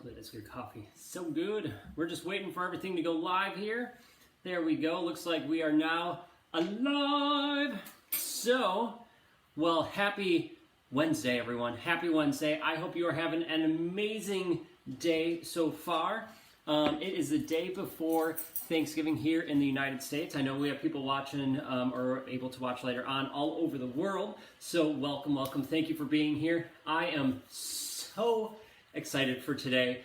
Look at this good coffee. So good. We're just waiting for everything to go live here. There we go. Looks like we are now alive. So, well, happy Wednesday, everyone. Happy Wednesday. I hope you are having an amazing day so far. It is the day before Thanksgiving here in the United States. I know we have people watching or able to watch later on all over the world. So welcome, welcome. Thank you for being here. I am so excited for today.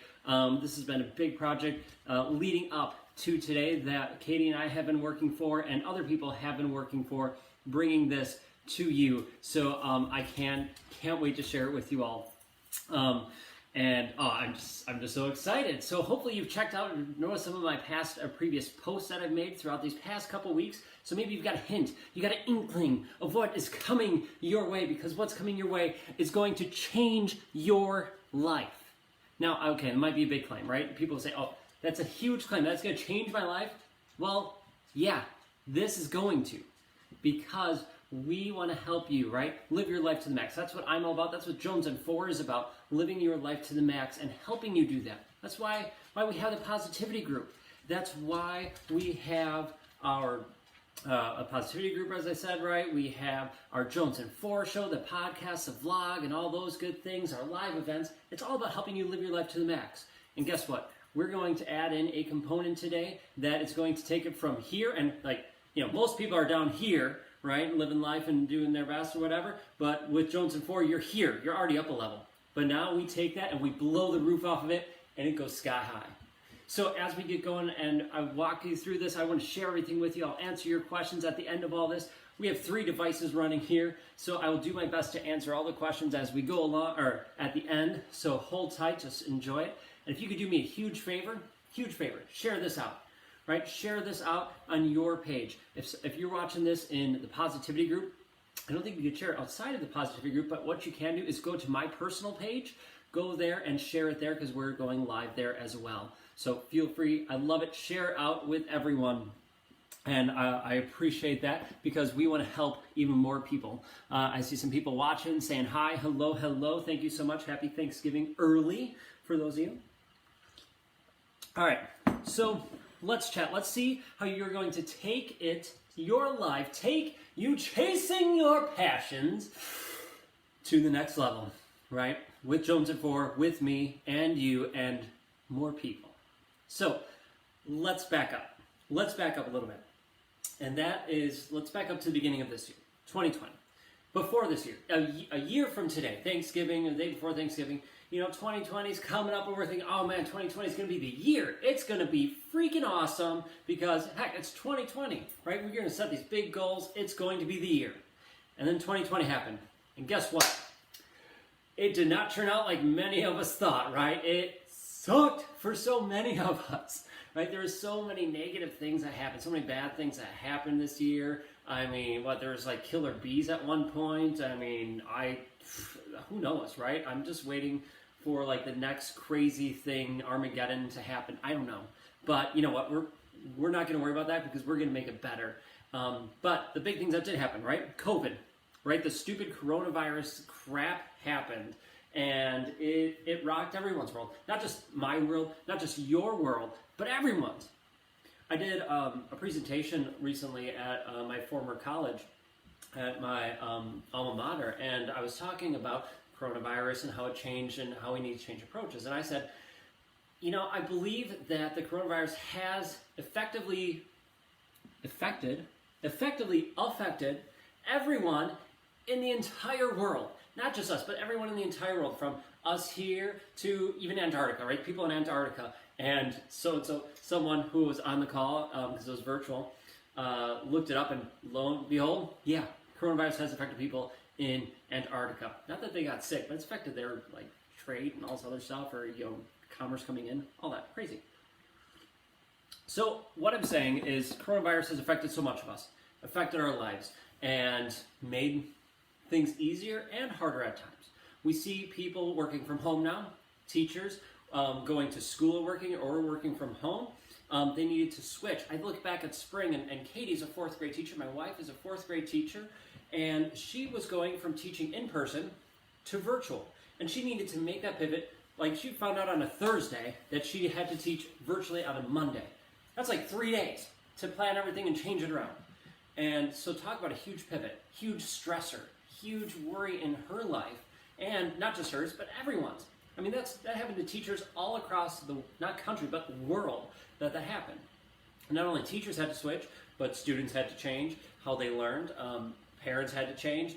This has been a big project leading up to today that Katie and I have been working for and other people have been working for, bringing this to you. So I can't wait to share it with you all. I'm just so excited. So hopefully you've checked out and noticed some of my past previous posts that I've made throughout these past couple weeks. So maybe you've got a hint, you got an inkling of what is coming your way, because what's coming your way is going to change your life. Now, okay, it might be a big claim, right? People say, oh, that's a huge claim. That's going to change my life. Well, yeah, this is going to, because we want to help you, right? Live your life to the max. That's what I'm all about. That's what Jones and 4 is about, living your life to the max and helping you do that. That's why we have the positivity group. That's why we have our a positivity group, as I said, right? We have our Jones and 4 show, the podcast, the vlog, and all those good things, our live events. It's all about helping you live your life to the max. And guess what? We're going to add in a component today that is going to take it from here, and most people are down here, right? Living life and doing their best or whatever. But with Jones and 4, you're here. You're already up a level. But now we take that and we blow the roof off of it, and it goes sky high. So as we get going and I walk you through this, I want to share everything with you. I'll answer your questions at the end of all this. We have 3 devices running here, so I will do my best to answer all the questions as we go along, or at the end. So hold tight, just enjoy it. And if you could do me a huge favor, share this out, right? Share this out on your page. If you're watching this in the positivity group, I don't think you can share it outside of the positivity group, but what you can do is go to my personal page, go there and share it there, because we're going live there as well. So feel free. I love it. Share out with everyone. And I appreciate that, because we want to help even more people. I see some people watching saying hi, hello, hello. Thank you so much. Happy Thanksgiving early for those of you. All right, so let's chat. Let's see how you're going to take your life, take you chasing your passions to the next level, right? With Jones and 4, with me and you and more people. So let's back up. Let's back up a little bit. And that is, let's back up to the beginning of this year, 2020. Before this year, a year from today, Thanksgiving, the day before Thanksgiving, 2020 is coming up, and we're thinking, oh man, 2020 is going to be the year. It's going to be freaking awesome, because heck, it's 2020, right? We're going to set these big goals. It's going to be the year. And then 2020 happened. And guess what? It did not turn out like many of us thought, right? It sucked for so many of us, right? There were so many negative things that happened, so many bad things that happened this year. I mean, there was like killer bees at one point. I mean, who knows, right? I'm just waiting for like the next crazy thing, Armageddon, to happen. I don't know. But you know what? We're not going to worry about that, because we're going to make it better. But the big things that did happen, right? COVID, right? The stupid coronavirus crap happened. And it rocked everyone's world. Not just my world, not just your world, but everyone's. I did a presentation recently at my former college, at my alma mater, and I was talking about coronavirus and how it changed and how we need to change approaches. And I said, I believe that the coronavirus has effectively affected everyone in the entire world. Not just us, but everyone in the entire world, from us here to even Antarctica, right? People in Antarctica. And so someone who was on the call, because it was virtual, looked it up, and lo and behold, yeah, coronavirus has affected people in Antarctica. Not that they got sick, but it's affected their trade and all this other stuff, or commerce coming in, all that crazy. So what I'm saying is, coronavirus has affected so much of us, affected our lives, and made things easier and harder at times. We see people working from home now, teachers going to school working or working from home. They needed to switch. I look back at spring, and Katie's a 4th grade teacher. My wife is a 4th grade teacher, and she was going from teaching in person to virtual. And she needed to make that pivot Like she found out on a Thursday that she had to teach virtually on a Monday. That's like 3 days to plan everything and change it around. And so talk about a huge pivot, huge stressor, huge worry in her life, and not just hers, but everyone's. I mean, that happened to teachers all across the, not country, but the world that happened. Not only teachers had to switch, but students had to change how they learned, parents had to change,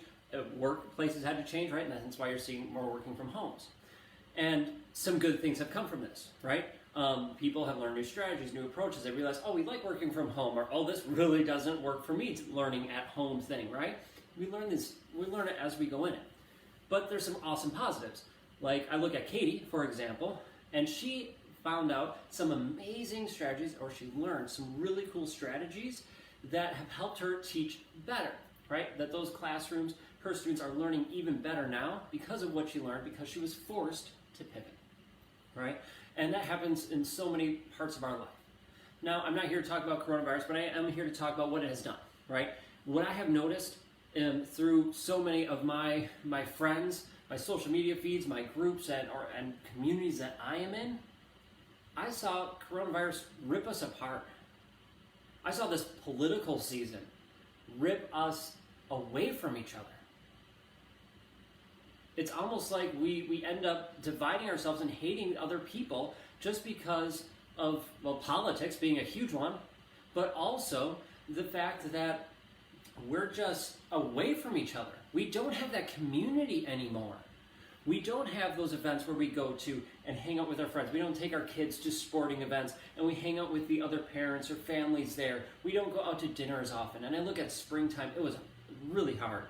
workplaces had to change, right? And that's why you're seeing more working from homes. And some good things have come from this, right? People have learned new strategies, new approaches. They realize, oh, we like working from home, or oh, this really doesn't work for me, learning at home thing, right? We learn it as we go in it. But there's some awesome positives. Like I look at Katie, for example, and she found out some amazing strategies, or she learned some really cool strategies that have helped her teach better, right? That those classrooms, her students are learning even better now because of what she learned, because she was forced to pivot, right? And that happens in so many parts of our life. Now, I'm not here to talk about coronavirus, but I am here to talk about what it has done, right? What I have noticed through so many of my friends, my social media feeds, my groups, and communities that I am in, I saw coronavirus rip us apart. I saw this political season rip us away from each other. It's almost like we end up dividing ourselves and hating other people just because of, well, politics being a huge one, but also the fact that we're just away from each other. We don't have that community anymore. We don't have those events where we go to and hang out with our friends. We don't take our kids to sporting events and we hang out with the other parents or families there. We don't go out to dinner as often. And I look at springtime, it was really hard,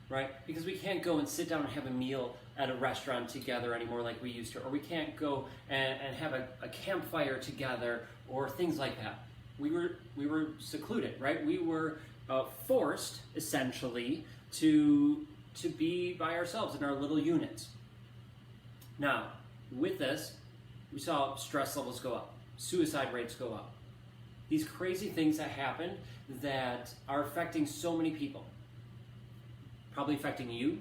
right? Because we can't go and sit down and have a meal at a restaurant together anymore like we used to, or we can't go and have a campfire together or things like that. We were secluded, right? We were forced, essentially, to be by ourselves in our little units. Now, with this, we saw stress levels go up, suicide rates go up. These crazy things that happened that are affecting so many people. Probably affecting you.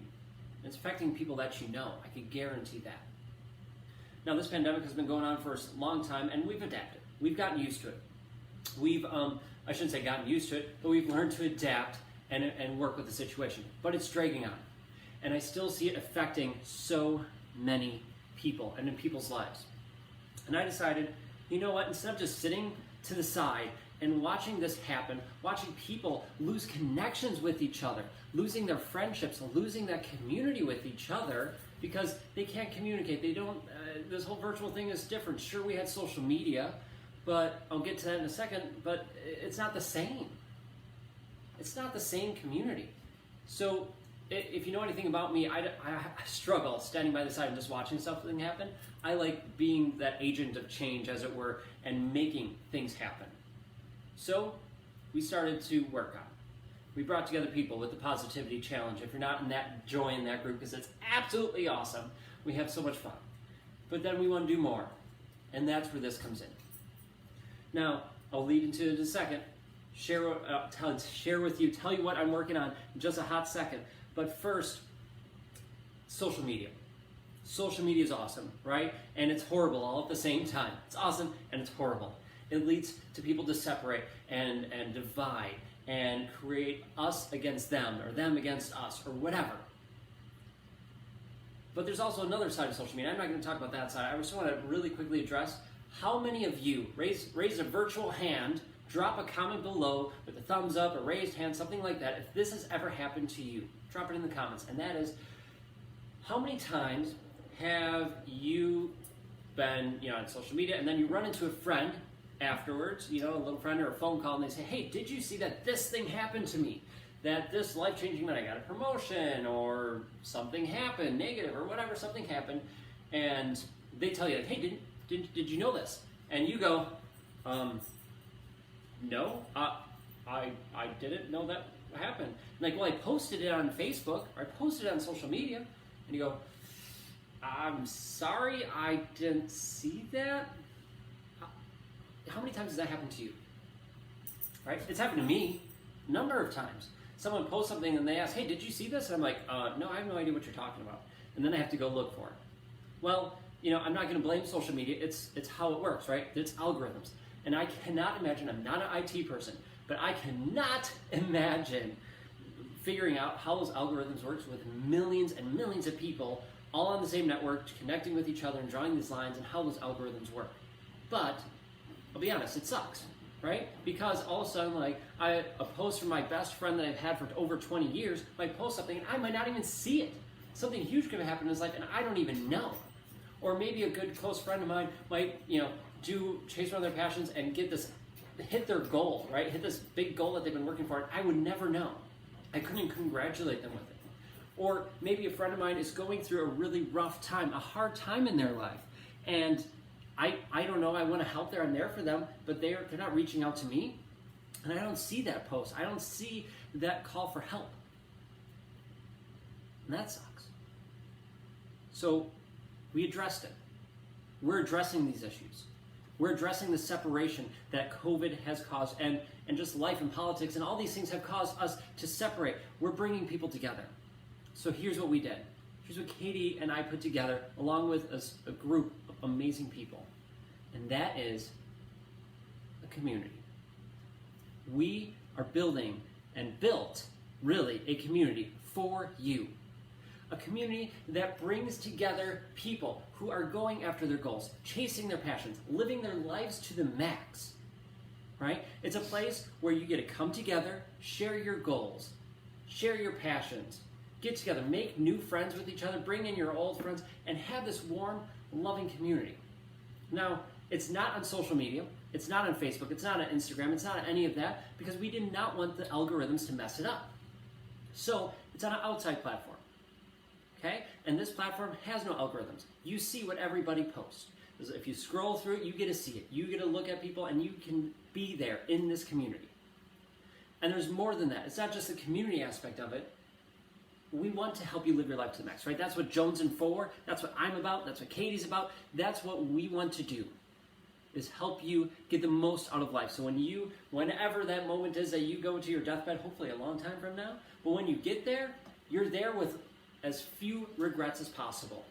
It's affecting people that you know. I can guarantee that. Now, this pandemic has been going on for a long time, and we've adapted. We've gotten used to it. We've, I shouldn't say gotten used to it, but we've learned to adapt and work with the situation. But it's dragging on. And I still see it affecting so many people and in people's lives. And I decided, you know what, instead of just sitting to the side and watching this happen, watching people lose connections with each other, losing their friendships, losing that community with each other because they can't communicate. They don't, this whole virtual thing is different. Sure, we had social media, but I'll get to that in a second, but it's not the same. It's not the same community. So if you know anything about me, I struggle standing by the side and just watching something happen. I like being that agent of change, as it were, and making things happen. So we started to work on it. We brought together people with the Positivity Challenge. If you're not in that, join that group because it's absolutely awesome. We have so much fun. But then we want to do more, and that's where this comes in. Now, I'll lead into it in a second. Share with you, tell you what I'm working on in just a hot second. But first, social media. Social media is awesome, right? And it's horrible all at the same time. It's awesome and it's horrible. It leads to people to separate and divide and create us against them or them against us or whatever. But there's also another side of social media. I'm not going to talk about that side. I just want to really quickly address how many of you, raise a virtual hand, drop a comment below with a thumbs up, a raised hand, something like that, if this has ever happened to you. Drop it in the comments. And that is, how many times have you been on social media and then you run into a friend afterwards, a little friend or a phone call, and they say, hey, did you see that this thing happened to me? That this life-changing event, I got a promotion or something happened, negative or whatever, something happened, and they tell you, like, hey, did you know this? And you go, no, I didn't know that happened. Like, well, I posted it on Facebook, or I posted it on social media, and you go, I'm sorry, I didn't see that. How many times has that happened to you? Right? It's happened to me a number of times. Someone posts something and they ask, hey, did you see this? And I'm like, no, I have no idea what you're talking about. And then I have to go look for it. Well, I'm not going to blame social media. It's how it works, right? It's algorithms. And I cannot imagine, I'm not an IT person, but I cannot imagine figuring out how those algorithms works with millions and millions of people all on the same network, connecting with each other and drawing these lines, and how those algorithms work. But I'll be honest, it sucks, right? Because all of a sudden, like, a post from my best friend that I've had for over 20 years might post something and I might not even see it. Something huge could have happened in his life and I don't even know. Or maybe a good close friend of mine might, chase one of their passions and hit their goal, right? Hit this big goal that they've been working for, and I would never know. I couldn't congratulate them with it. Or maybe a friend of mine is going through a really rough time, a hard time in their life, and I don't know, I want to help there, I'm there for them, but they're not reaching out to me, and I don't see that post. I don't see that call for help. And that sucks. So we addressed it. We're addressing these issues. We're addressing the separation that COVID has caused, and just life and politics and all these things have caused us to separate. We're bringing people together. So here's what we did. Here's what Katie and I put together along with a group of amazing people. And that is a community. We are building and built, really, a community for you. A community that brings together people who are going after their goals, chasing their passions, living their lives to the max, right? It's a place where you get to come together, share your goals, share your passions, get together, make new friends with each other, bring in your old friends, and have this warm, loving community. Now, it's not on social media, it's not on Facebook, it's not on Instagram, it's not on any of that, because we did not want the algorithms to mess it up. So, it's on an outside platform. Okay? And this platform has no algorithms. You see what everybody posts. If you scroll through it, you get to see it. You get to look at people and you can be there in this community. And there's more than that. It's not just the community aspect of it. We want to help you live your life to the max, right? That's what Jones and For, that's what I'm about, that's what Katie's about. That's what we want to do, is help you get the most out of life. So whenever that moment is that you go to your deathbed, hopefully a long time from now, but when you get there, you're there with as few regrets as possible.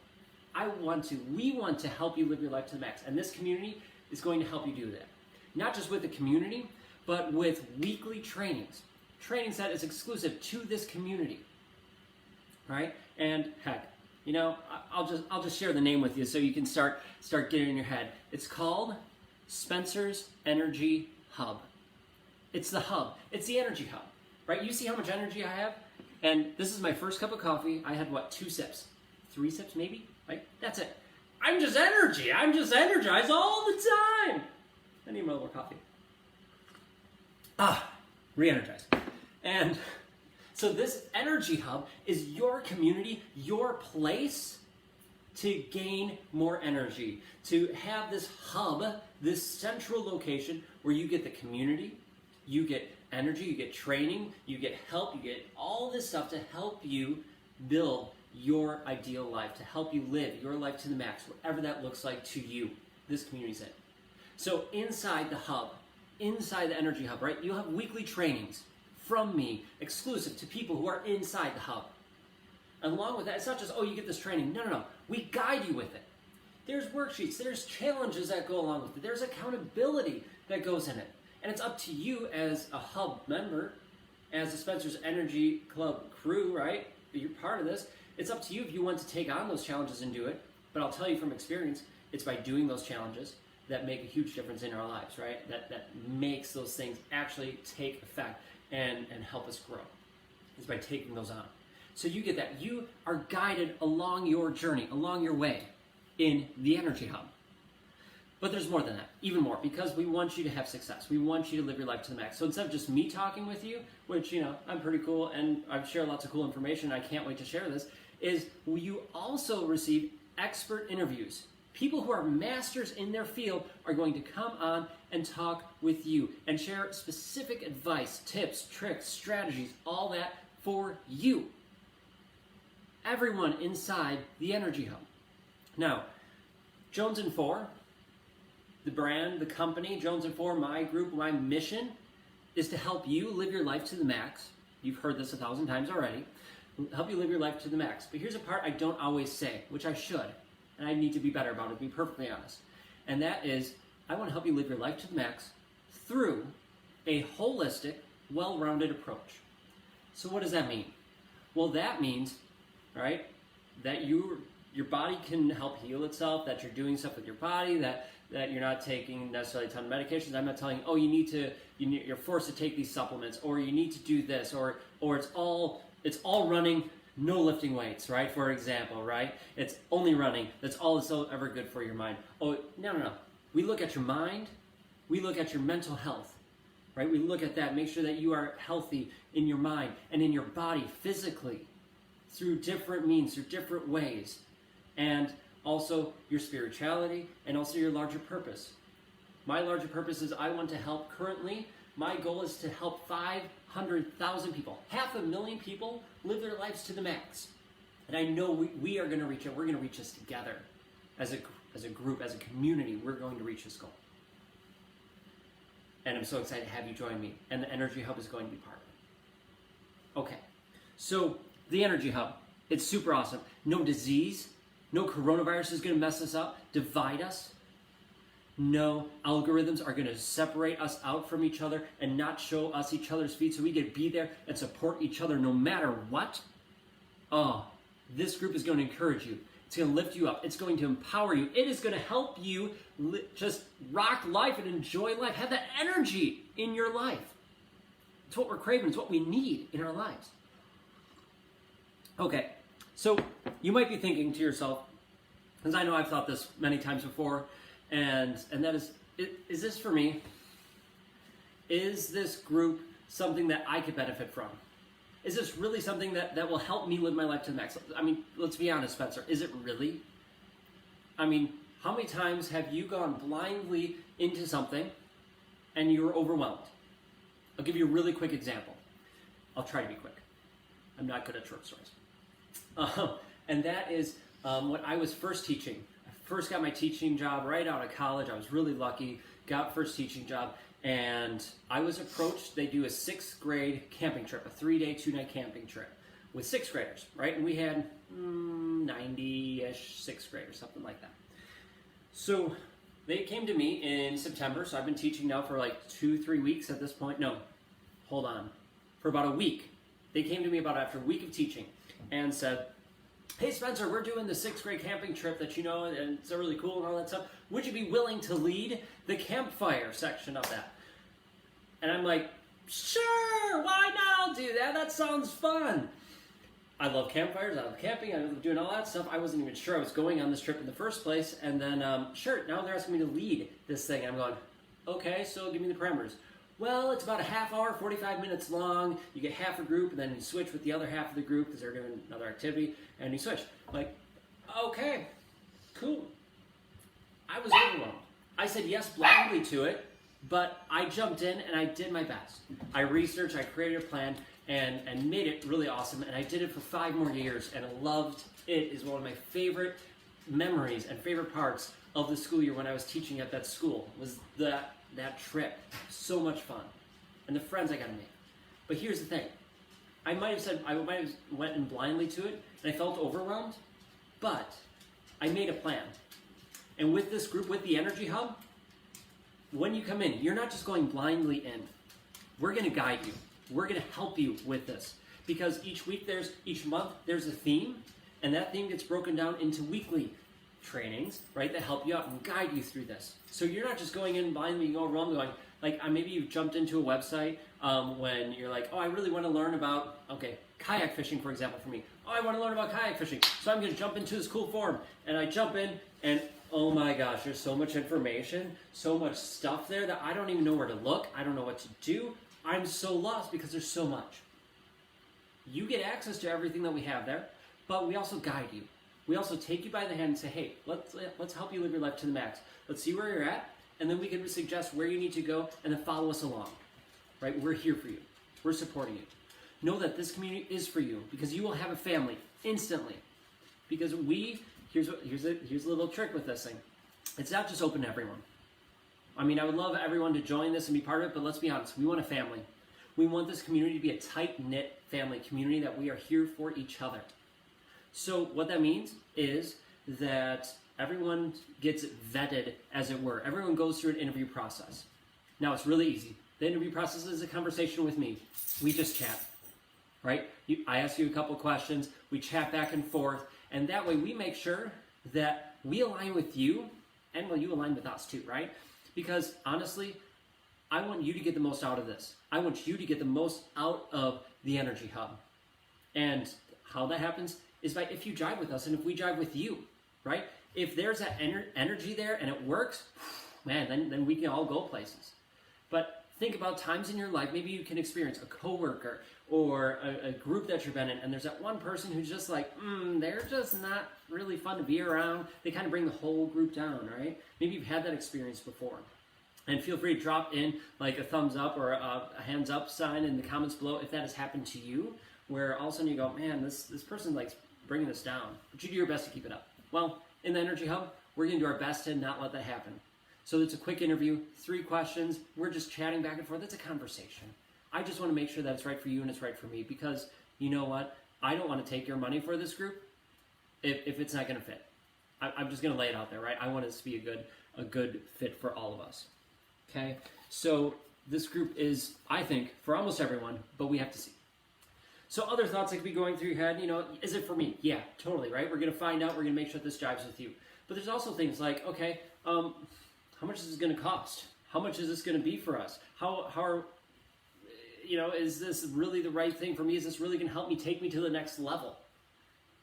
We want to help you live your life to the max. And this community is going to help you do that. Not just with the community, but with weekly trainings. Trainings that is exclusive to this community. Right? And heck, I'll just share the name with you so you can start getting it in your head. It's called Spencer's Energy Hub. It's the hub. It's the energy hub. Right? You see how much energy I have? And this is my first cup of coffee. I had, 2 sips? 3 sips, maybe? Right? That's it. I'm just energy. I'm just energized all the time. I need a little more coffee. Re-energized. And so this energy hub is your community, your place to gain more energy. To have this hub, this central location where you get the community, you get energy, you get training, you get help, you get all this stuff to help you build your ideal life, to help you live your life to the max, whatever that looks like to you. This community's it. So inside the hub, inside the energy hub, right, you'll have weekly trainings from me, exclusive to people who are inside the hub. And along with that, it's not just, you get this training. No. We guide you with it. There's worksheets, there's challenges that go along with it, there's accountability that goes in it. And it's up to you as a hub member, as the Spencer's Energy Club crew, right? You're part of this. It's up to you if you want to take on those challenges and do it. But I'll tell you from experience, it's by doing those challenges that make a huge difference in our lives, right? That makes those things actually take effect and help us grow. It's by taking those on. So you get that. You are guided along your journey, along your way in the Energy Hub. But there's more than that, even more, because we want you to have success. We want you to live your life to the max. So instead of just me talking with you, which, I'm pretty cool and I share lots of cool information, I can't wait to share this, is you also receive expert interviews. People who are masters in their field are going to come on and talk with you and share specific advice, tips, tricks, strategies, all that for you. Everyone inside the Energy Hub. Now, Jones and For, the brand, the company, Jones and For, my group, my mission is to help you live your life to the max. You've heard this 1,000 times already. Help you live your life to the max. But here's a part I don't always say, which I should. and I need to be better about it, to be perfectly honest. And that is, I want to help you live your life to the max through a holistic, well-rounded approach. So what does that mean? Well, that means, right, that your body can help heal itself, that you're doing stuff with your body, that you're not taking necessarily a ton of medications. I'm not telling you, oh, you're forced to take these supplements, or you need to do this, or it's all running, no lifting weights, right? For example, right? It's only running. That's all that's ever good for your mind. Oh, no. We look at your mind. We look at your mental health, right? We look at that. Make sure that you are healthy in your mind and in your body physically through different means, through different ways. And also your spirituality and also your larger purpose. My larger purpose is I want to help currently. My goal is to help 500,000 people, 500,000 people live their lives to the max. And I know we are going to reach it. We're going to reach this together as a group, as a community. We're going to reach this goal. And I'm so excited to have you join me. And the Energy Hub is going to be part of it. Okay, so the Energy Hub, it's super awesome. No disease, no coronavirus is going to mess us up, divide us. No algorithms are going to separate us out from each other and not show us each other's feet so we can be there and support each other no matter what. Oh, this group is going to encourage you. It's going to lift you up. It's going to empower you. It is going to help you just rock life and enjoy life. Have that energy in your life. It's what we're craving. It's what we need in our lives. Okay, so you might be thinking to yourself, because I know I've thought this many times before, and that is this for me? Is this group something that I could benefit from? Is this really something that will help me live my life to the max? I mean, let's be honest, Spencer. Is it really? I mean, how many times have you gone blindly into something and you were overwhelmed? I'll give you a really quick example. I'll try to be quick. I'm not good at short stories. And that is when I was first teaching. I first got my teaching job right out of college. I was really lucky. Got first teaching job. And I was approached. They do a 6th grade camping trip, a 3-day, 2-night camping trip with 6th graders, right? And we had 90-ish 6th graders, something like that. So they came to me in September. So I've been teaching now for like 2-3 weeks at this point. No, hold on. For about a week. They came to me about after a week of teaching and said, hey, Spencer, we're doing the 6th grade camping trip that you know, and it's really cool and all that stuff. Would you be willing to lead the campfire section of that? And I'm like, sure, why not? I'll do that. That sounds fun. I love campfires. I love camping. I love doing all that stuff. I wasn't even sure I was going on this trip in the first place. And then, sure, now they're asking me to lead this thing. I'm going, okay, so give me the parameters. Well, it's about a half hour, 45 minutes long. You get half a group, and then you switch with the other half of the group because they're doing another activity, and you switch. Like, okay, cool. I was overwhelmed. I said yes blindly to it, but I jumped in and I did my best. I researched, I created a plan, and made it really awesome, and I did it for 5 more years, and I loved it. Is one of my favorite memories and favorite parts of the school year when I was teaching at that school, was that trip. So much fun. And the friends I got to make. But here's the thing. I might have went in blindly to it, and I felt overwhelmed, but I made a plan. And with this group, with the Energy Hub, when you come in, you're not just going blindly in. We're going to guide you. We're going to help you with this. Because each month, there's a theme, and that theme gets broken down into weekly trainings, right, that help you out and guide you through this. So you're not just going in blindly, you go wrong, going, like, maybe you've jumped into a website when you're like, oh, I really want to learn about, kayak fishing, for example, for me. Oh, I want to learn about kayak fishing, so I'm going to jump into this cool forum. And I jump in, and oh my gosh, there's so much information, so much stuff there that I don't even know where to look. I don't know what to do. I'm so lost because there's so much. You get access to everything that we have there, but we also guide you. We also take you by the hand and say, hey, let's help you live your life to the max. Let's see where you're at, and then we can suggest where you need to go, and then follow us along. Right? We're here for you. We're supporting you. Know that this community is for you, because you will have a family instantly. Because here's a little trick with this thing. It's not just open to everyone. I mean, I would love everyone to join this and be part of it, but let's be honest. We want a family. We want this community to be a tight-knit family community that we are here for each other. So what that means is that Everyone gets vetted, as it were. Everyone goes through an interview process. Now, it's really easy. The interview process is a conversation with me. We just chat, right? I ask you a couple questions. We chat back and forth. And that way we make sure that we align with you, and well, you align with us too, right? Because honestly, I want you to get the most out of this. I want you to get the most out of the Energy Hub. And how that happens is by if you jive with us and if we jive with you, right? If there's that energy there and it works, man, then we can all go places. But think about times in your life, maybe you can experience a coworker or a group that you've been in, and there's that one person who's just like, they're just not really fun to be around. They kind of bring the whole group down, right? Maybe you've had that experience before. And feel free to drop in like a thumbs up or a hands up sign in the comments below if that has happened to you, where all of a sudden you go, man, this person likes bringing us down. But you do your best to keep it up. Well, in the Energy Hub, we're going to do our best to not let that happen. So it's a quick interview, 3 questions. We're just chatting back and forth. It's a conversation. I just want to make sure that it's right for you and it's right for me, because you know what? I don't want to take your money for this group if it's not going to fit. I'm just going to lay it out there, right? I want this to be a good fit for all of us. Okay? So this group is, I think, for almost everyone, but we have to see. So other thoughts that could be going through your head, is it for me? Yeah, totally, right? We're going to find out. We're going to make sure this jives with you. But there's also things like, okay, how much is this going to cost? How much is this going to be for us? How are, is this really the right thing for me? Is this really going to help me take me to the next level?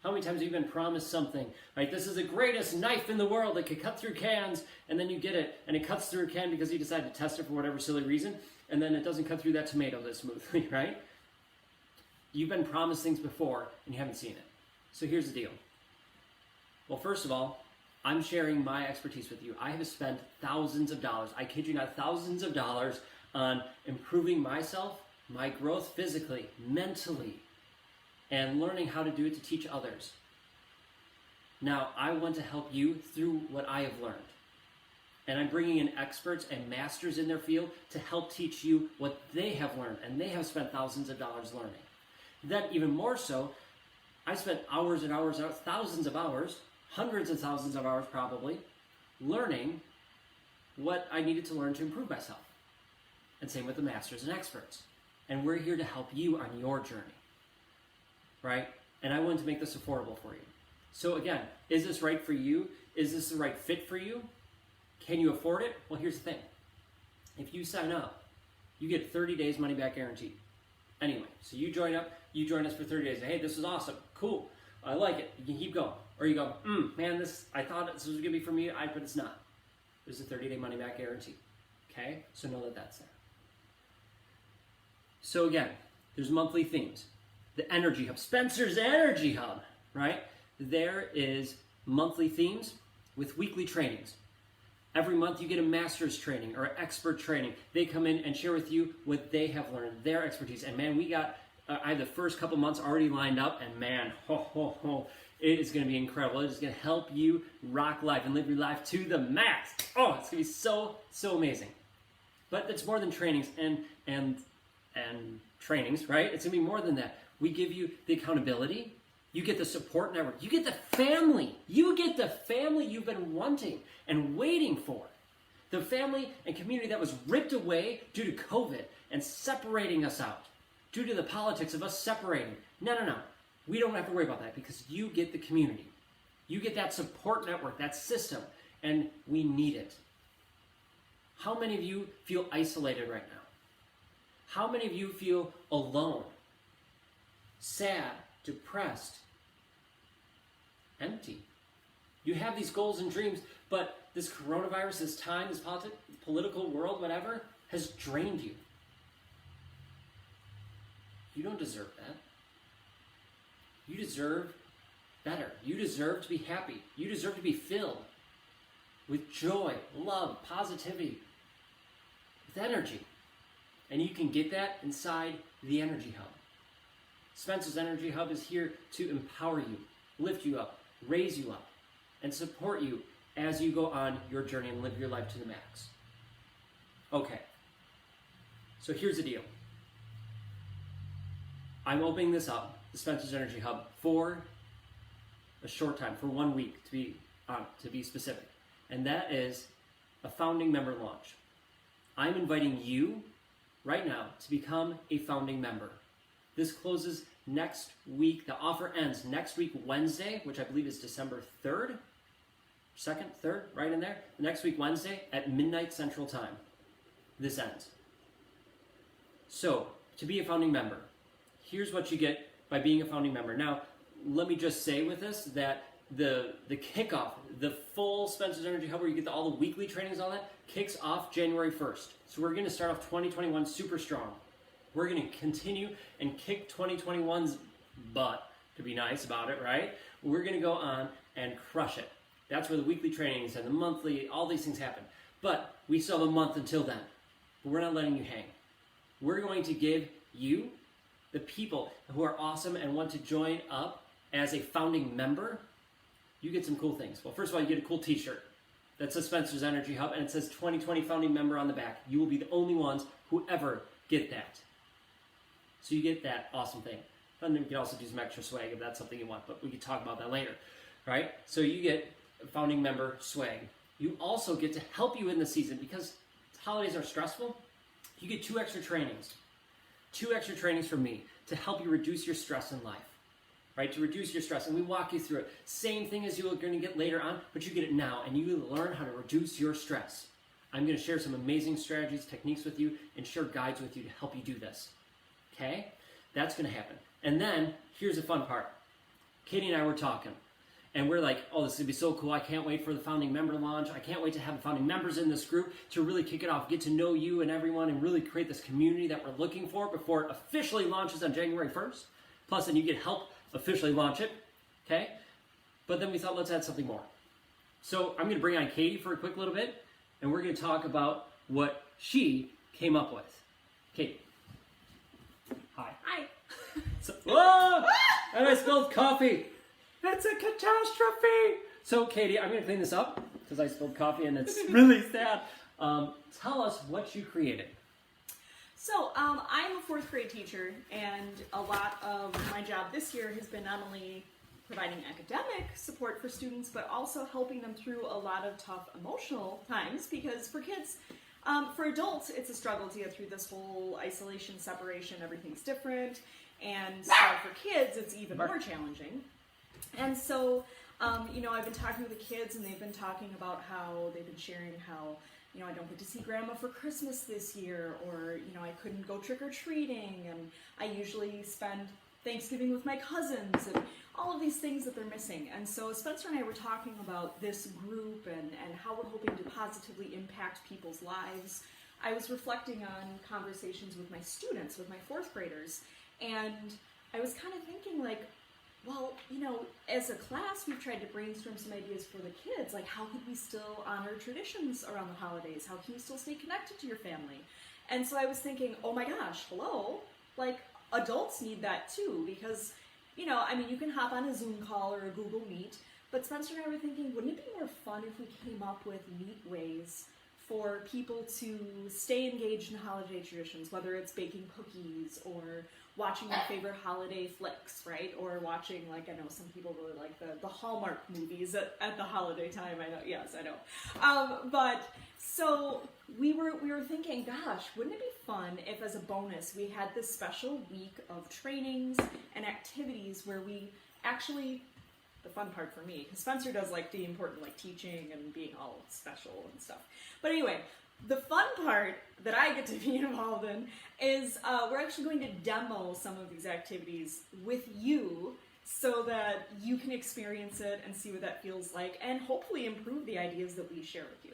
How many times have you been promised something, right? This is the greatest knife in the world that could cut through cans, and then you get it, and it cuts through a can because you decided to test it for whatever silly reason, and then it doesn't cut through that tomato that smoothly, right? You've been promised things before, and you haven't seen it. So here's the deal. Well, first of all, I'm sharing my expertise with you. I have spent thousands of dollars, I kid you not, thousands of dollars on improving myself, my growth physically, mentally, and learning how to do it to teach others. Now, I want to help you through what I have learned. And I'm bringing in experts and masters in their field to help teach you what they have learned, and they have spent thousands of dollars learning. Then, even more so, I spent hours and hours, thousands of hours, hundreds of thousands of hours probably, learning what I needed to learn to improve myself. And same with the masters and experts. And we're here to help you on your journey, right? And I wanted to make this affordable for you. So again, is this right for you? Is this the right fit for you? Can you afford it? Well, here's the thing. If you sign up, you get 30 days money back guaranteed. Anyway, so you join us for 30 days. Hey, this is awesome. Cool. I like it. You can keep going. Or you go, man, I thought this was going to be for me, but it's not. There's a 30-day money back guarantee. Okay? So know that that's there. So again, there's monthly themes. The Energy Hub, Spencer's Energy Hub, right? There is monthly themes with weekly trainings. Every month you get a master's training or expert training. They come in and share with you what they have learned, their expertise. And man, I had the first couple months already lined up, and man, it is going to be incredible. It is going to help you rock life and live your life to the max. Oh, it's going to be so, so amazing. But it's more than trainings and trainings, right? It's going to be more than that. We give you the accountability. You get the support network. You get the family. You get the family you've been wanting and waiting for. The family and community that was ripped away due to COVID and separating us out, due to the politics of us separating. No. We don't have to worry about that because you get the community. You get that support network, that system, and we need it. How many of you feel isolated right now? How many of you feel alone, sad, depressed, empty? You have these goals and dreams, but this coronavirus, this time, this political world, whatever, has drained you. You don't deserve that. You deserve better. You deserve to be happy. You deserve to be filled with joy, love, positivity, with energy. And you can get that inside the Energy Hub. Spencer's Energy Hub is here to empower you, lift you up, raise you up, and support you as you go on your journey and live your life to the max. Okay, so here's the deal. I'm opening this up, the Spencer's Energy Hub, for a short time, for 1 week, to be on it, to be specific. And that is a founding member launch. I'm inviting you right now to become a founding member. This closes next week. The offer ends next week, Wednesday, which I believe is December 3rd, 2nd, 3rd, right in there. Next week, Wednesday at midnight Central Time. This ends. So, to be a founding member, here's what you get by being a founding member. Now, let me just say with this that the kickoff, the full Spencer's Energy Hub, where you get all the weekly trainings, all that, kicks off January 1st. So we're going to start off 2021 super strong. We're going to continue and kick 2021's butt, to be nice about it, right? We're going to go on and crush it. That's where the weekly trainings and the monthly, all these things happen. But we still have a month until then. But we're not letting you hang. We're going to give you, the people who are awesome and want to join up as a founding member, you get some cool things. Well, first of all, you get a cool t-shirt that says Spencer's Energy Hub, and it says 2020 founding member on the back. You will be the only ones who ever get that. So you get that awesome thing. And then you can also do some extra swag if that's something you want, but we can talk about that later, right? So you get founding member swag. You also get to help you in the season because holidays are stressful. You get 2 extra trainings. 2 extra trainings from me to help you reduce your stress in life. Right, to reduce your stress, and we walk you through it. Same thing as you're going to get later on, but you get it now, and you learn how to reduce your stress. I'm going to share some amazing strategies, techniques with you, and share guides with you to help you do this. Okay? That's going to happen. And then, here's the fun part. Katie and I were talking, and we're like, oh, this is going to be so cool. I can't wait for the founding member launch. I can't wait to have the founding members in this group to really kick it off, get to know you and everyone, and really create this community that we're looking for before it officially launches on January 1st. Plus, then you get help officially launch it, okay? But then we thought, let's add something more. So I'm going to bring on Katie for a quick little bit, and we're going to talk about what she came up with. Katie. Hi. Hi. Whoa! And I spilled coffee. That's a catastrophe. So Katie, I'm going to clean this up because I spilled coffee and it's really sad. Tell us what you created. So I'm a 4th grade teacher, and a lot of my job this year has been not only providing academic support for students, but also helping them through a lot of tough emotional times, because for kids, for adults, it's a struggle to get through this whole isolation, separation, everything's different, and so for kids, it's even more challenging. And so, you know, I've been talking to the kids, and they've been talking about how they've been sharing how, you know, I don't get to see grandma for Christmas this year, or, you know, I couldn't go trick-or-treating, and I usually spend Thanksgiving with my cousins, and all of these things that they're missing. And so Spencer and I were talking about this group and how we're hoping to positively impact people's lives. I was reflecting on conversations with my students, with my 4th graders, and I was kind of thinking, like, well, you know, as a class, we've tried to brainstorm some ideas for the kids, like how could we still honor traditions around the holidays? How can you still stay connected to your family? And so I was thinking, oh my gosh, hello, like adults need that too, because, you know, I mean, you can hop on a Zoom call or a Google Meet, but Spencer and I were thinking, wouldn't it be more fun if we came up with neat ways for people to stay engaged in holiday traditions, whether it's baking cookies or watching their favorite holiday flicks, right? Or watching, like, I know some people really like the Hallmark movies at the holiday time. I know, yes, I know. But so we were thinking, gosh, wouldn't it be fun if, as a bonus, we had this special week of trainings and activities where we actually, the fun part for me, because Spencer does like the important, like teaching and being all special and stuff. But anyway, the fun part that I get to be involved in is we're actually going to demo some of these activities with you so that you can experience it and see what that feels like, and hopefully improve the ideas that we share with you.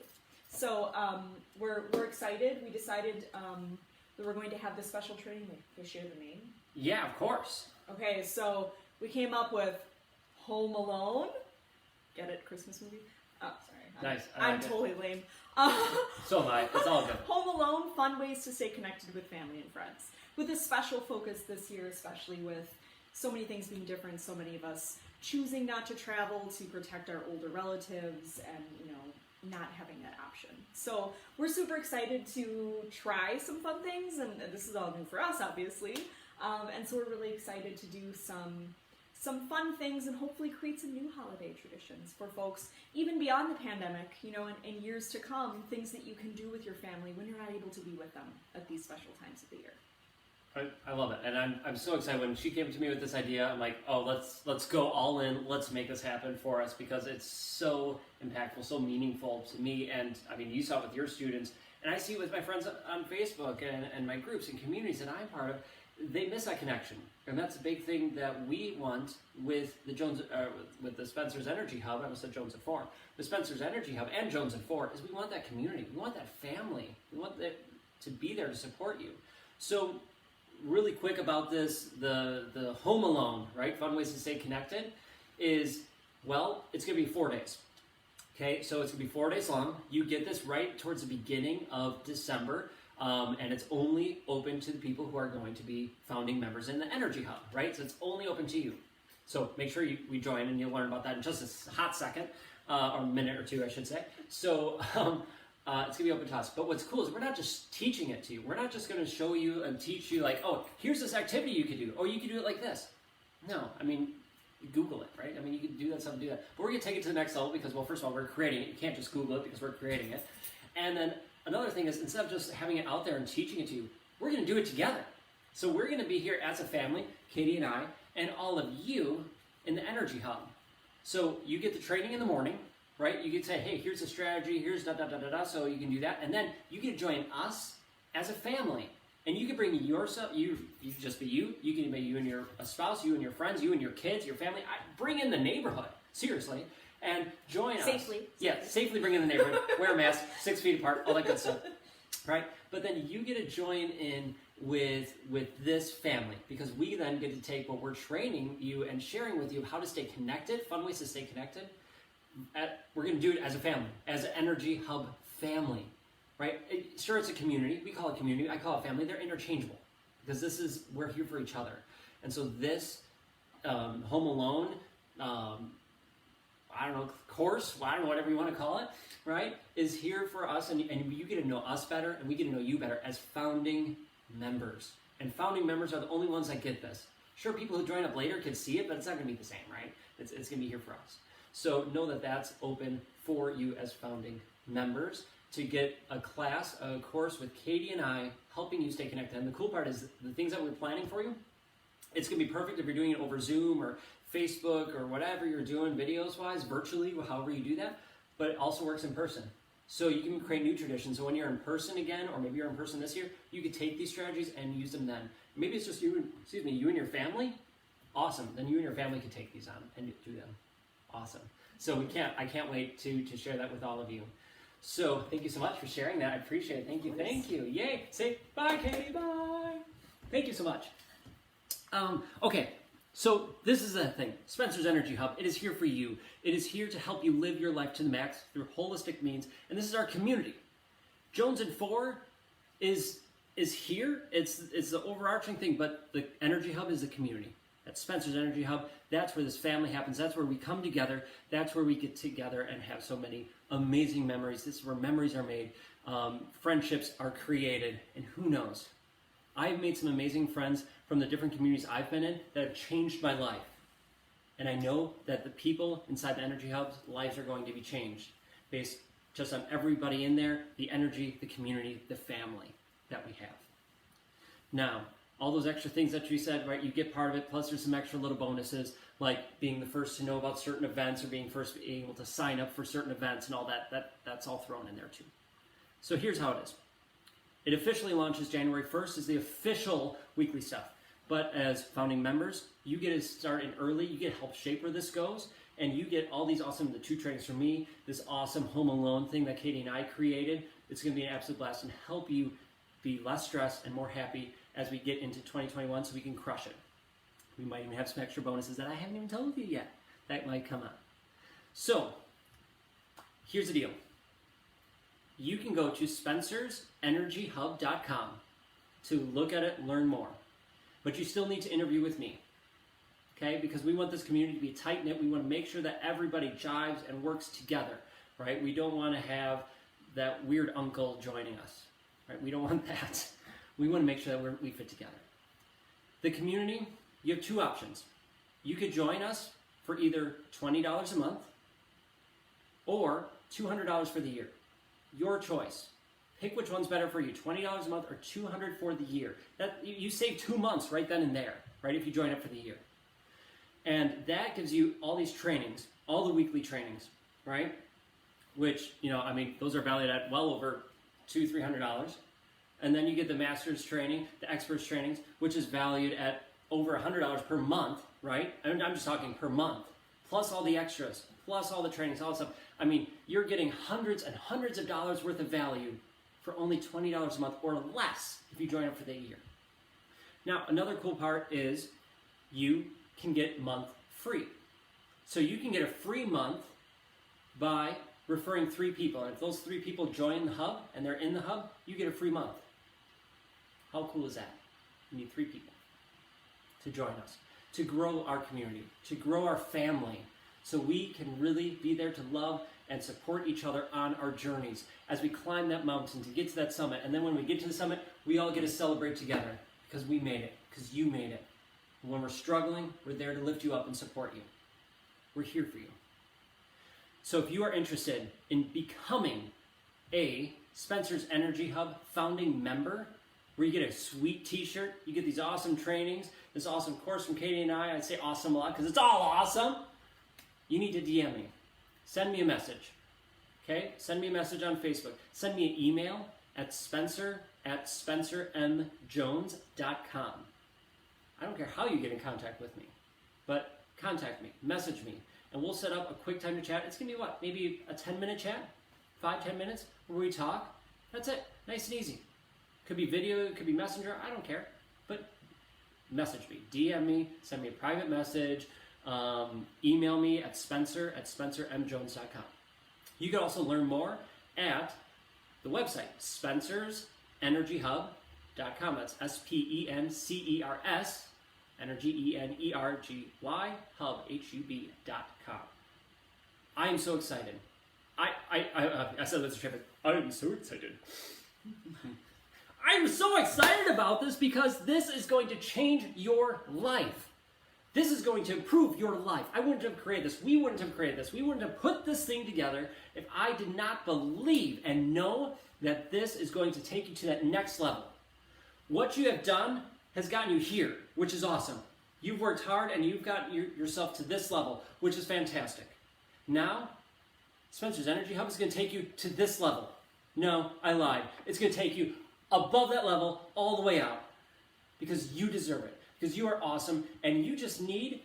So we're excited. We decided that we're going to have this special training. Can I share the name? Yeah, of course. Okay, so we came up with Home Alone. Get it? Christmas movie? Oh, sorry. Nice. I'm totally lame. So am I. It's all good. Home Alone, fun ways to stay connected with family and friends. With a special focus this year, especially with so many things being different, so many of us choosing not to travel to protect our older relatives and, you know, not having that option. So we're super excited to try some fun things, and this is all new for us, obviously. And so we're really excited to do some some fun things and hopefully create some new holiday traditions for folks, even beyond the pandemic, you know, in years to come, things that you can do with your family when you're not able to be with them at these special times of the year. I love it, and I'm so excited. When she came to me with this idea, I'm like, oh, let's go all in. Let's make this happen for us, because it's so impactful, so meaningful to me. And I mean, you saw it with your students, and I see it with my friends on Facebook and my groups and communities that I'm part of. They miss that connection, and that's a big thing that we want with the with the Spencer's Energy Hub. I almost said Jones and Four. The Spencer's Energy Hub and Jones and Four is we want that community. We want that family. We want that to be there to support you. So, really quick about this, the Home Alone, right? Fun ways to stay connected is, well, it's going to be 4 days. Okay, so it's going to be 4 days long. You get this right towards the beginning of December, and it's only open to the people who are going to be founding members in the Energy Hub, right? So it's only open to you. So make sure we join, and you'll learn about that in just a hot second, or a minute or two, I should say. So it's going to be open to us. But what's cool is we're not just teaching it to you. We're not just going to show you and teach you like, oh, here's this activity you could do. Oh, you could do it like this. No, I mean, Google it, right? I mean, you can do that stuff and do that. But we're going to take it to the next level because, well, first of all, we're creating it. You can't just Google it because we're creating it. And then another thing is, instead of just having it out there and teaching it to you, we're going to do it together. So we're going to be here as a family, Katie and I, and all of you in the Energy Hub. So you get the training in the morning, right? You can say, hey, here's the strategy, here's da-da-da-da-da, so you can do that. And then you get to join us as a family. And you can bring yourself, you can just be you. You can be you and your spouse, you and your friends, you and your kids, your family. Bring in the neighborhood, seriously, and join us. Safely. Yeah, safely bring in the neighborhood. Wear a mask, 6 feet apart, all that good stuff, right? But then you get to join in with this family, because we then get to take what we're training you and sharing with you how to stay connected, fun ways to stay connected. We're going to do it as a family, as an Energy Hub family, right? Sure, it's a community. We call it community. I call it family. They're interchangeable because we're here for each other. And so this Home Alone, I don't know, course, I don't know, whatever you want to call it, right, is here for us, and you get to know us better, and we get to know you better as founding members. And founding members are the only ones that get this. Sure, people who join up later can see it, but it's not going to be the same, right? It's going to be here for us. So know that that's open for you as founding members to get a course with Katie and I, helping you stay connected. And the cool part is the things that we're planning for you, it's going to be perfect if you're doing it over Zoom or Facebook or whatever you're doing videos-wise, virtually, however you do that, but it also works in person. So you can create new traditions. So when you're in person again, or maybe you're in person this year, you could take these strategies and use them then. Maybe it's just you and your family. Awesome. Then you and your family can take these on and do them. Awesome. So I can't wait to share that with all of you. So thank you so much for sharing that. I appreciate it. Thank you. Thank you. Yay. Say bye, Katie. Bye. Thank you so much. Okay. So this is the thing. Spencer's Energy Hub. It is here for you. It is here to help you live your life to the max through holistic means. And this is our community. Jones and Four is here. It's the overarching thing, but the Energy Hub is the community. That's Spencer's Energy Hub. That's where this family happens. That's where we come together. That's where we get together and have so many amazing memories. This is where memories are made. Friendships are created. And who knows? I've made some amazing friends from the different communities I've been in that have changed my life. And I know that the people inside the Energy Hub's lives are going to be changed based just on everybody in there, the energy, the community, the family that we have. Now, all those extra things that you said, right, you get part of it, plus there's some extra little bonuses, like being the first to know about certain events or being able to sign up for certain events and all that's all thrown in there too. So here's how it is. It officially launches January 1st is the official weekly stuff. But as founding members, you get to start in early, you get to help shape where this goes, and you get all these awesome, the 2 trainings from me, this awesome Home Alone thing that Katie and I created. It's going to be an absolute blast and help you be less stressed and more happy as we get into 2021 so we can crush it. We might even have some extra bonuses that I haven't even told you yet that might come up. So, here's the deal. You can go to spencersenergyhub.com to look at it, learn more. But you still need to interview with me, okay? Because we want this community to be tight-knit. We want to make sure that everybody jives and works together, right? We don't want to have that weird uncle joining us, right? We don't want that. We want to make sure that we fit together. The community, you have 2 options. You could join us for either $20 a month or $200 for the year. Your choice. Pick which one's better for you, $20 a month or $200 for the year. You save 2 months right then and there, right, if you join up for the year. And that gives you all these trainings, all the weekly trainings, right? Which, those are valued at well over $200-$300. And then you get the master's training, the experts trainings, which is valued at over $100 per month, right? And I'm just talking per month, plus all the extras, plus all the trainings, all the stuff. You're getting hundreds and hundreds of dollars worth of value for only $20 a month or less if you join up for the year. Now, another cool part is you can get month free. So you can get a free month by referring 3 people. And if those 3 people join the hub and they're in the hub, you get a free month. How cool is that? You need 3 people to join us, to grow our community, to grow our family, so we can really be there to love and support each other on our journeys as we climb that mountain to get to that summit. And then when we get to the summit, we all get to celebrate together because we made it, because you made it. And when we're struggling, we're there to lift you up and support you. We're here for you. So if you are interested in becoming a Spencer's Energy Hub founding member, where you get a sweet t-shirt, you get these awesome trainings, this awesome course from Katie and I say awesome a lot because it's all awesome, you need to DM me. Send me a message. Okay? Send me a message on Facebook. Send me an email at spencer@spencermjones.com. I don't care how you get in contact with me, but contact me, message me, and we'll set up a quick time to chat. It's going to be what? Maybe a 10-minute chat? 5-10 minutes where we talk? That's it. Nice and easy. Could be video, it could be messenger, I don't care. But message me, DM me, send me a private message, email me at spencer@spencermjones.com. You can also learn more at the website, spencersenergyhub.com. That's SPENCERS, energy, ENERGY, hub, HUB.com. I am so excited. I said this to Travis, I am so excited. I'm so excited about this because this is going to change your life. This is going to improve your life. I wouldn't have created this. We wouldn't have created this. We wouldn't have put this thing together if I did not believe and know that this is going to take you to that next level. What you have done has gotten you here, which is awesome. You've worked hard and you've got yourself to this level, which is fantastic. Now, Spencer's Energy Hub is going to take you to this level. No, I lied. It's going to take you above that level all the way out because you deserve it, because you are awesome and you just need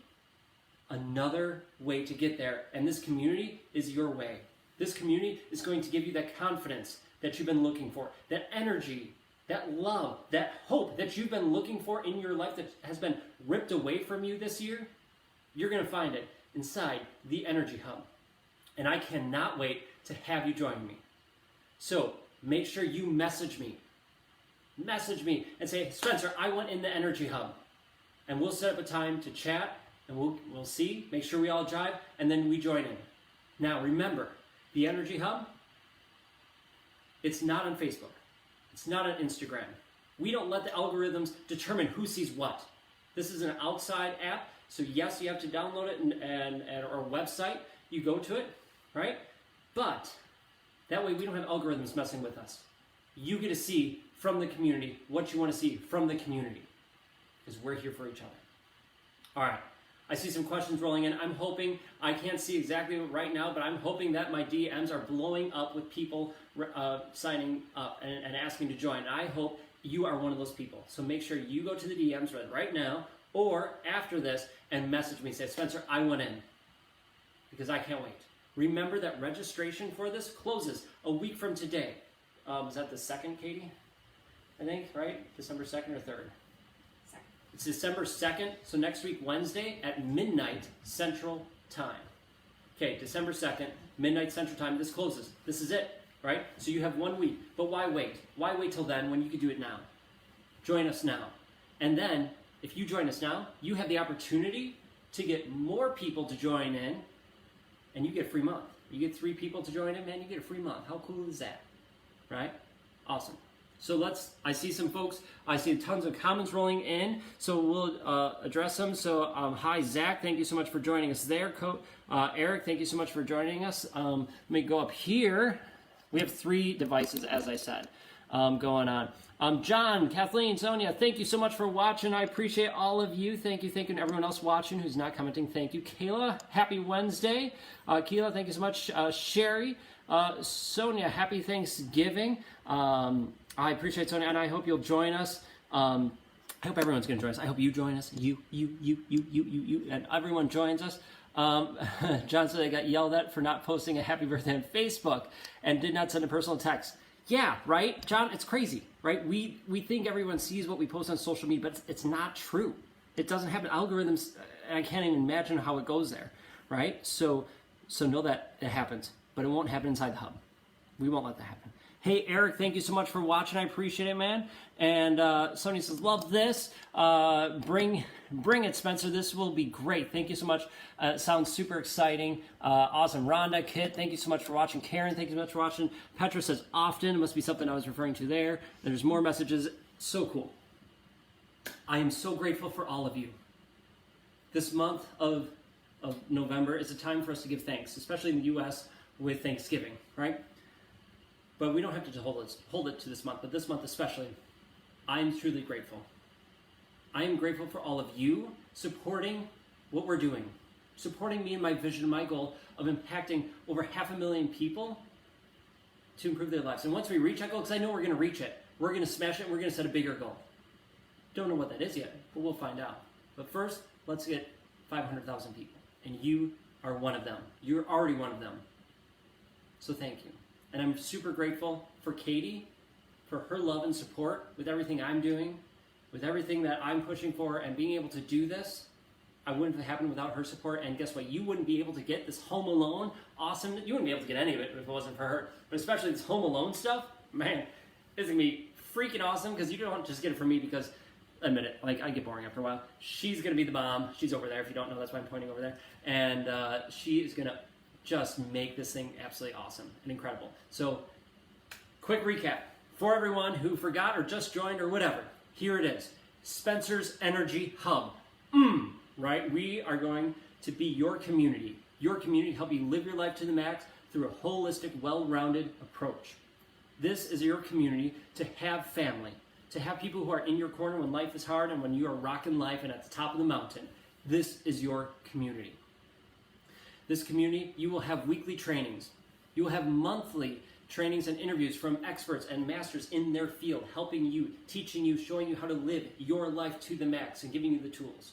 another way to get there, and this community is your way. This community is going to give you that confidence that you've been looking for, that energy, that love, that hope that you've been looking for in your life that has been ripped away from you this year. You're going to find it inside the Energy Hub, and I cannot wait to have you join me. So make sure you message me and say, Spencer, I want in the Energy Hub. And we'll set up a time to chat, and we'll see, make sure we all jive, and then we join in. Now remember, the Energy Hub, it's not on Facebook. It's not on Instagram. We don't let the algorithms determine who sees what. This is an outside app, so yes, you have to download it and at our website, you go to it, right? But that way we don't have algorithms messing with us. You get to see from the community what you want to see from the community, because we're here for each other. All right, I see some questions rolling in. I'm hoping, I can't see exactly right now, but I'm hoping that my DMs are blowing up with people signing up and asking to join. And I hope you are one of those people. So make sure you go to the DMs right now or after this and message me. Say, Spencer, I want in, because I can't wait. Remember that registration for this closes a week from today. Is that the 2nd, Katie? I think, right? December 2nd or 3rd? 2nd. It's December 2nd, so next week, Wednesday at midnight Central Time. Okay, December 2nd, midnight Central Time, this closes. This is it, right? So you have 1 week, but why wait? Why wait till then when you could do it now? Join us now. And then, if you join us now, you have the opportunity to get more people to join in, and you get a free month. You get 3 people to join in, man, you get a free month. How cool is that? Right? Awesome. So I see some folks, I see tons of comments rolling in, so we'll address them. So hi Zach, thank you so much for joining us there. Eric, thank you so much for joining us. Let me go up here. We have 3 devices, as I said, going on. John, Kathleen, Sonia, thank you so much for watching. I appreciate all of you. Thank you, and everyone else watching who's not commenting. Thank you. Kayla, happy Wednesday. Kayla, thank you so much. Sherry, Sonia, happy Thanksgiving. I appreciate Sonia, and I hope you'll join us. I hope everyone's going to join us. I hope you join us. You, and everyone joins us. John said I got yelled at for not posting a happy birthday on Facebook and did not send a personal text. Yeah, right, John, it's crazy, right? We think everyone sees what we post on social media, but it's not true. It doesn't happen. Algorithms, I can't even imagine how it goes there, right? So know that it happens, but it won't happen inside the hub. We won't let that happen. Hey, Eric, thank you so much for watching. I appreciate it, man. And Sonia says, love this. Bring it, Spencer. This will be great. Thank you so much. Sounds super exciting. Awesome. Rhonda, Kit, thank you so much for watching. Karen, thank you so much for watching. Petra says, often. It must be something I was referring to there. And there's more messages. So cool. I am so grateful for all of you. This month of November is a time for us to give thanks, especially in the U.S. with Thanksgiving, right? But we don't have to hold it to this month, but this month especially, I am truly grateful. I am grateful for all of you supporting what we're doing, supporting me in my vision, my goal of impacting over 500,000 people to improve their lives. And once we reach that goal, because I know we're going to reach it, we're going to smash it, and we're going to set a bigger goal. Don't know what that is yet, but we'll find out. But first, let's get 500,000 people, and you are one of them. You're already one of them. So thank you. And I'm super grateful for Katie, for her love and support with everything I'm doing, with everything that I'm pushing for, and being able to do this. I wouldn't have happened without her support, and guess what? You wouldn't be able to get this Home Alone awesome. You wouldn't be able to get any of it if it wasn't for her. But especially this Home Alone stuff, man, it's gonna be freaking awesome, because you don't just get it from me because, admit it, like I get boring after a while. She's gonna be the bomb. She's over there. If you don't know, that's why I'm pointing over there. And she is gonna just make this thing absolutely awesome and incredible. So, quick recap for everyone who forgot or just joined or whatever. Here it is. Spencer's Energy Hub. Right? We are going to be your community. Your community, help you live your life to the max through a holistic, well-rounded approach. This is your community to have family, to have people who are in your corner when life is hard and when you are rocking life and at the top of the mountain. This is your community. This community, you will have weekly trainings. You will have monthly trainings and interviews from experts and masters in their field, helping you, teaching you, showing you how to live your life to the max and giving you the tools.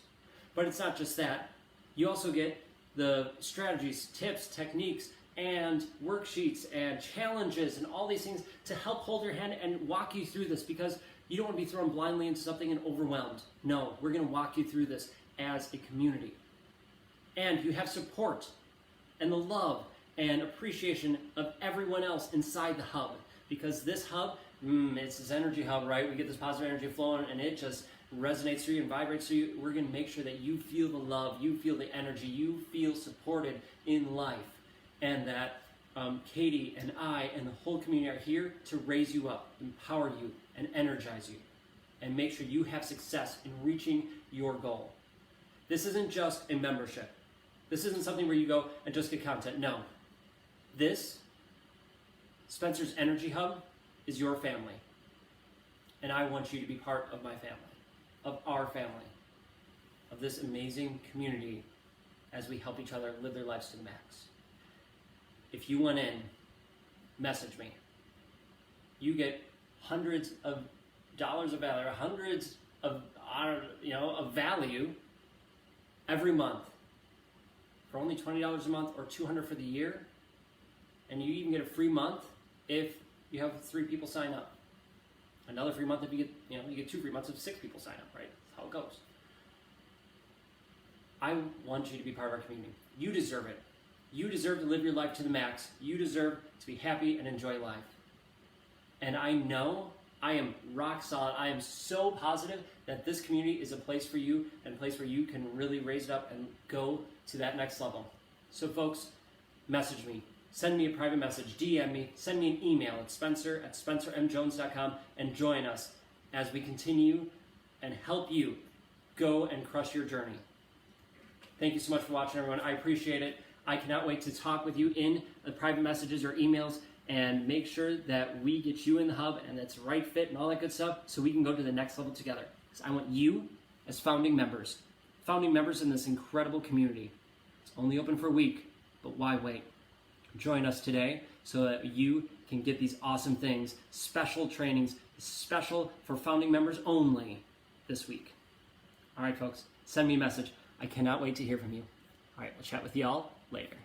But it's not just that. You also get the strategies, tips, techniques, and worksheets and challenges and all these things to help hold your hand and walk you through this, because you don't want to be thrown blindly into something and overwhelmed. No, we're going to walk you through this as a community. And you have support and the love and appreciation of everyone else inside the hub, because this hub, it's this energy hub, right? We get this positive energy flowing and it just resonates through you and vibrates through you. We're going to make sure that you feel the love, you feel the energy, you feel supported in life, and that Katie and I and the whole community are here to raise you up, empower you, and energize you, and make sure you have success in reaching your goal. This isn't just a membership. This isn't something where you go and just get content. No. This, Spencer's Energy Hub, is your family. And I want you to be part of my family, of our family, of this amazing community as we help each other live their lives to the max. If you want in, message me. You get hundreds of dollars of value, hundreds of value every month for only $20 a month or $200 for the year. And you even get a free month if you have 3 people sign up. Another free month if you get 2 free months if 6 people sign up, right? That's how it goes. I want you to be part of our community. You deserve it. You deserve to live your life to the max. You deserve to be happy and enjoy life. And I know I am rock solid. I am so positive that this community is a place for you, and a place where you can really raise it up and go to that next level. So folks, message me. send me a private message, DM me, send me an email at spencer@spencermjones.com and join us as we continue and help you go and crush your journey. Thank you so much for watching, everyone. I appreciate it. I cannot wait to talk with you in the private messages or emails and make sure that we get you in the hub and it's right fit and all that good stuff so we can go to the next level together. Because I want you as founding members in this incredible community. It's only open for a week, but why wait? Join us today so that you can get these awesome things, special trainings, special for founding members only this week. All right, folks, send me a message. I cannot wait to hear from you. All right, we'll chat with y'all later.